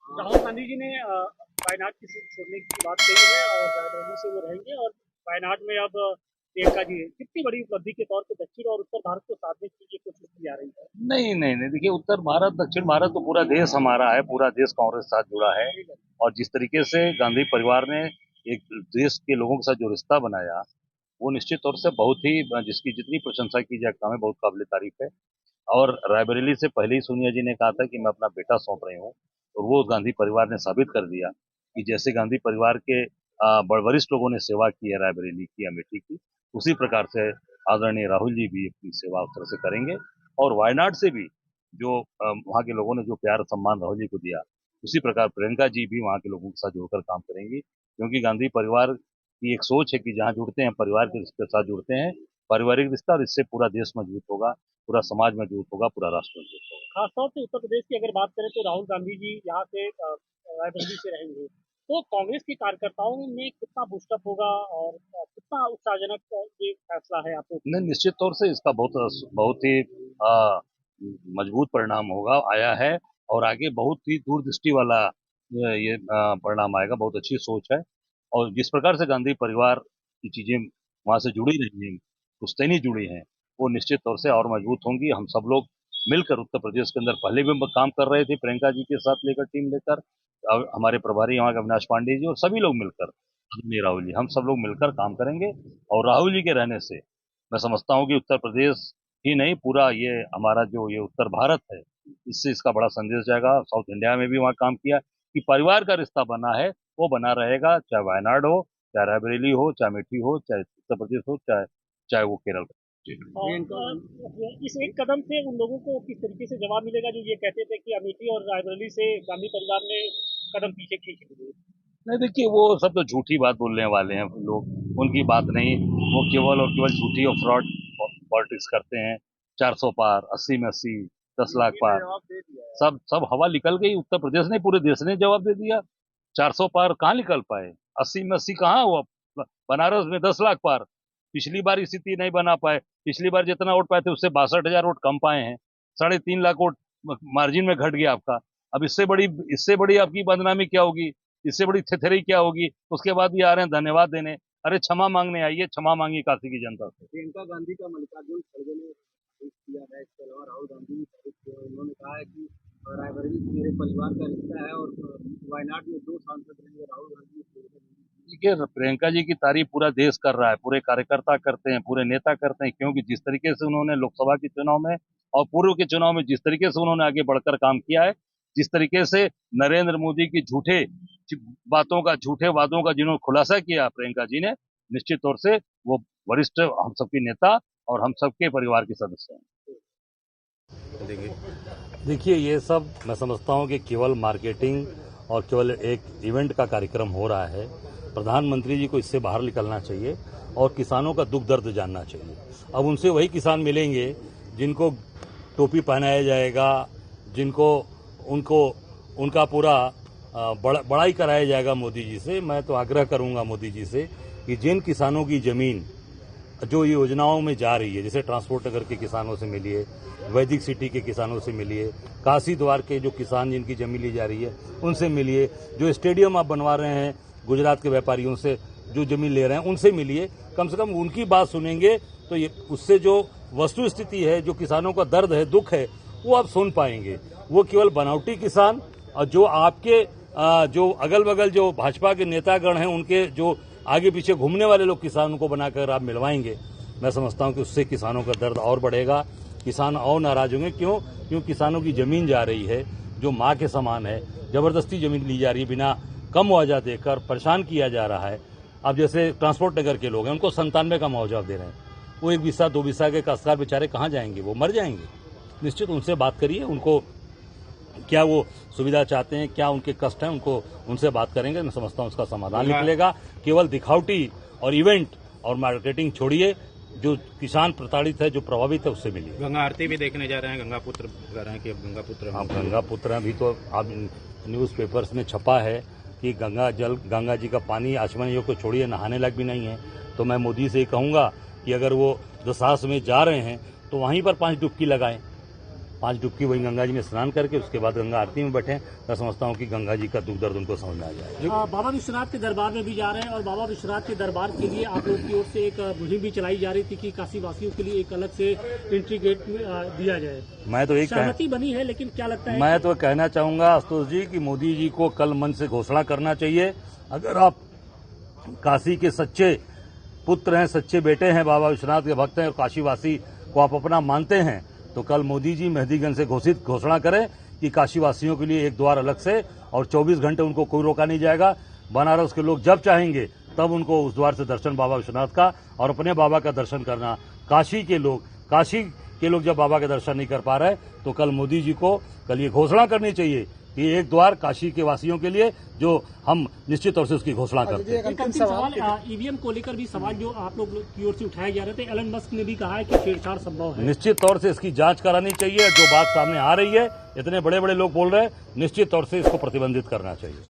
राहुल गांधी जी ने वायनाड की सीट छोड़ने की बात कही है और रायबरेली से वो रहेंगे और वायनाड में अब प्रियंका जी है। कितनी बड़ी उपलब्धि के तौर पे दक्षिण और उत्तर भारत को साधने की ये कोशिश की जा रही है। नहीं नहीं नहीं, देखिए उत्तर भारत दक्षिण भारत तो पूरा देश हमारा है, पूरा देश कांग्रेस के साथ जुड़ा है। और जिस तरीके से गांधी परिवार ने एक देश के लोगों के साथ जो रिश्ता बनाया, वो निश्चित तौर से बहुत ही, जिसकी जितनी प्रशंसा की जाए कम है, बहुत काबिल तारीफ है। और रायबरेली से पहले ही सोनिया जी ने कहा था कि मैं अपना बेटा सौंप रही हूँ, और वो गांधी परिवार ने साबित कर दिया कि जैसे गांधी परिवार के वरिष्ठ लोगों ने सेवा की है रायबरेली की, अमेठी की, उसी प्रकार से आदरणीय राहुल जी भी अपनी सेवा उस तरह से करेंगे। और वायनाड से भी जो वहाँ के लोगों ने जो प्यार सम्मान राहुल जी को दिया, उसी प्रकार प्रियंका जी भी वहाँ के लोगों के साथ जुड़कर काम करेंगी, क्योंकि गांधी परिवार की एक सोच है कि जहाँ जुड़ते हैं परिवार के रिश्ते के साथ जुड़ते हैं, पारिवारिक रिश्ता, और इससे पूरा देश मजबूत होगा, पूरा समाज मजबूत होगा, पूरा राष्ट्र मजबूत होगा। खासतौर से उत्तर प्रदेश की अगर बात करें तो राहुल गांधी जी यहाँ से रायबरेली से रहेंगे तो कांग्रेस के कार्यकर्ताओं में कितना बूस्टअप होगा और कितना उत्साहजनक ये फैसला है आपको। नहीं, निश्चित तौर से इसका बहुत बहुत ही आ, मजबूत परिणाम होगा, आया है। और आगे बहुत ही दूरदृष्टि वाला ये परिणाम आएगा, बहुत अच्छी सोच है। और जिस प्रकार से गांधी परिवार की चीजें वहां से जुड़ी रही हैं, पुश्तैनी जुड़ी हैं, वो निश्चित तौर से और मजबूत होंगी। हम सब लोग मिलकर उत्तर प्रदेश के अंदर पहले भी हम काम कर रहे थे, प्रियंका जी के साथ लेकर, टीम लेकर, हमारे प्रभारी यहाँ के अविनाश पांडे जी और सभी लोग मिलकर, आदरणीय राहुल जी, हम सब लोग मिलकर काम करेंगे। और राहुल जी के रहने से मैं समझता हूँ कि उत्तर प्रदेश ही नहीं, पूरा ये हमारा जो ये उत्तर भारत है, इससे इसका बड़ा संदेश जाएगा। साउथ इंडिया में भी वहाँ काम किया कि परिवार का रिश्ता बना है, वो बना रहेगा, चाहे वायनाड हो, चाहे रायबरेली हो, चाहे अमेठी हो, चाहे उत्तर प्रदेश हो, चाहे चाहे वो केरल का। और इस एक कदम से उन लोगों को किस तरीके से जवाब मिलेगा जो ये कहते थे कि अमेठी और रायबरेली से गांधी परिवार ने कदम पीछे खींच लिए। नहीं, देखिए वो सब तो झूठी बात बोलने वाले हैं लोग, उनकी बात नहीं। वो केवल और केवल झूठी और फ्रॉड पॉलिटिक्स करते हैं। 400 पार, 80 में 80, 10 लाख पार, सब सब हवा निकल गई। उत्तर प्रदेश ने, पूरे देश ने जवाब दे दिया। 400 पार कहाँ निकल पाए, 80 में 80 कहाँ हुआ। बनारस में 10 लाख पार, पिछली बार स्थिति नहीं बना पाए। पिछली बार जितना वोट पाए थे उससे 62,000 वोट कम पाए हैं। 3.5 लाख वोट मार्जिन में घट गया आपका। अब इससे बड़ी आपकी बदनामी क्या होगी, इससे बड़ी थेथेरी क्या होगी। उसके बाद भी आ रहे हैं धन्यवाद देने। अरे क्षमा मांगने आइए, क्षमा मांगिए काशी की जनता से। प्रियंका गांधी का मल्लिकार्जुन खड़गे ने तारीफ किया है, इसके अलावा राहुल गांधी ने तारीफ किया है। उन्होंने कहा है कि रायबरेली से मेरे परिवार का रिश्ता है और वायनाड में 2 सांसद रहेंगे राहुल गांधी। देखिए प्रियंका जी की तारीफ पूरा देश कर रहा है, पूरे कार्यकर्ता करते हैं, पूरे नेता करते हैं, क्योंकि जिस तरीके से उन्होंने लोकसभा के चुनाव में और पूर्व के चुनाव में जिस तरीके से उन्होंने आगे बढ़कर काम किया है, जिस तरीके से नरेंद्र मोदी की झूठे वादों का जिन्होंने खुलासा किया प्रियंका जी ने, निश्चित तौर से वो वरिष्ठ हम सबकी नेता और हम सबके परिवार के सदस्य हैं। देखिए ये सब मैं समझता हूँ कि केवल मार्केटिंग और केवल एक इवेंट का कार्यक्रम हो रहा है। प्रधानमंत्री जी को इससे बाहर निकलना चाहिए और किसानों का दुख दर्द जानना चाहिए। अब उनसे वही किसान मिलेंगे जिनको टोपी पहनाया जाएगा, जिनको उनका पूरा बड़ाई कराया जाएगा मोदी जी से। मैं तो आग्रह करूंगा मोदी जी से कि जिन किसानों की जमीन जो योजनाओं में जा रही है, जैसे ट्रांसपोर्ट नगर के किसानों से मिलिए, वैदिक सिटी के किसानों से मिलिए, काशी द्वार के जो किसान जिनकी जमीन ली जा रही है उनसे मिलिए, जो स्टेडियम आप बनवा रहे हैं गुजरात के व्यापारियों से जो जमीन ले रहे हैं उनसे मिलिए। कम से कम उनकी बात सुनेंगे तो ये उससे जो वस्तु स्थिति है, जो किसानों का दर्द है, दुख है, वो आप सुन पाएंगे। वो केवल बनावटी किसान और जो आपके जो अगल बगल जो भाजपा के नेतागण हैं उनके जो आगे पीछे घूमने वाले लोग किसानों को बनाकर आप मिलवाएंगे, मैं समझता हूं कि उससे किसानों का दर्द और बढ़ेगा, किसान और नाराज होंगे। क्यों किसानों की जमीन जा रही है जो माँ के समान है, जबरदस्ती जमीन ली जा रही है, बिना कम मुआवजा देकर परेशान किया जा रहा है। अब जैसे ट्रांसपोर्ट नगर के लोग हैं उनको 97 का मुआवजा दे रहे हैं, वो 1 बिस्सा 2 बिस्सा के काश्तकार बेचारे कहाँ जाएंगे, वो मर जाएंगे। निश्चित उनसे बात करिए, उनको क्या वो सुविधा चाहते हैं, क्या उनके कष्ट हैं, उनसे बात करेंगे। मैं समझता हूं उसका समाधान निकलेगा। केवल दिखावटी और इवेंट और मार्केटिंग छोड़िए, जो किसान प्रताड़ित है, जो प्रभावित है, उससे मिलिए। गंगा आरती भी देखने जा रहे हैं, गंगापुत्र कह रहे हैं कि अब गंगापुत्र। हाँ, गंगापुत्र भी तो आप न्यूज़पेपर्स में छपा है कि गंगा जी का पानी आचमन योग को छोड़िए नहाने लायक भी नहीं है। तो मैं मोदी से कहूंगा कि अगर वो दसास में जा रहे हैं तो वहीं पर 5 डुबकी लगाएं। 5 डुबकी वहीं गंगा जी में स्नान करके उसके बाद गंगा आरती में बैठे। मैं समझता हूँ कि गंगा जी का दुख दर्द उनको समझ में आ जाए। बाबा विश्वनाथ के दरबार में भी जा रहे हैं और बाबा विश्वनाथ के दरबार के लिए आप लोगों की ओर से एक मुहिम भी चलाई जा रही थी कि काशी वासियों के लिए एक अलग से एंट्री गेट दिया जाए। मैं तो एक सहमति बनी है, लेकिन क्या लगता है? मैं तो कहना चाहूंगा आशुतोष जी कि मोदी जी को कल मन से घोषणा करना चाहिए। अगर आप काशी के सच्चे पुत्र हैं, सच्चे बेटे हैं, बाबा विश्वनाथ के भक्त हैं और काशीवासी को आप अपना मानते हैं, तो कल मोदी जी मेहदीगंज से घोषणा करें कि काशीवासियों के लिए एक द्वार अलग से, और 24 घंटे उनको कोई रोका नहीं जाएगा। बनारस के लोग जब चाहेंगे तब उनको उस द्वार से दर्शन बाबा विश्वनाथ का और अपने बाबा का दर्शन करना। काशी के लोग जब बाबा के दर्शन नहीं कर पा रहे, तो कल मोदी जी को कल ये घोषणा करनी चाहिए कि एक द्वार काशी के वासियों के लिए, जो हम निश्चित तौर से उसकी घोषणा करते हैं। एक अंतिम सवाल, ईवीएम को लेकर भी सवाल जो आप लोग की ओर से उठाए जा रहे थे, एलन मस्क ने भी कहा है कि छेड़छाड़ संभव है। निश्चित तौर से इसकी जांच करानी चाहिए। जो बात सामने आ रही है, इतने बड़े बड़े लोग बोल रहे हैं, निश्चित तौर से इसको प्रतिबंधित करना चाहिए।